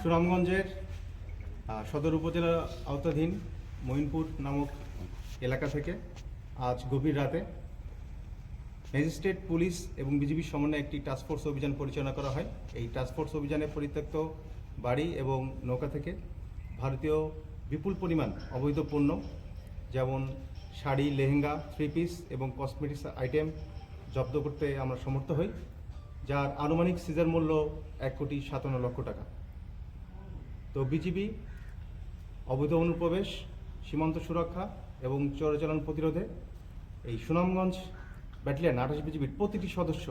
সুনামগঞ্জের সদর উপজেলার আওতাধীন মঈনপুর নামক এলাকা থেকে আজ গভীর রাতে ম্যাজিস্ট্রেট, পুলিশ এবং বিজিবির সমন্বয়ে একটি টাস্কফোর্স অভিযান পরিচালনা করা হয়। এই টাস্কফোর্স অভিযানে পরিত্যক্ত বাড়ি এবং নৌকা থেকে ভারতীয় বিপুল পরিমাণ অবৈধ পণ্য যেমন শাড়ি, লেহেঙ্গা, 3 পিস এবং কসমেটিক্স আইটেম জব্দ করতে আমরা সমর্থ হই, যার আনুমানিক সিজার মূল্য 1,57,00,000 টাকা। তো বিজিবি অবৈধ অনুপ্রবেশ, সীমান্ত সুরক্ষা এবং চোরাচালান প্রতিরোধে এই সুনামগঞ্জ ব্যাটালিয়ন 28 বিজিবির প্রতিটি সদস্য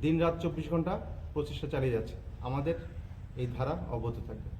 দিনরাত 24 ঘন্টা প্রচেষ্টা চালিয়ে যাচ্ছে। আমাদের এই ধারা অব্যাহত থাকবে।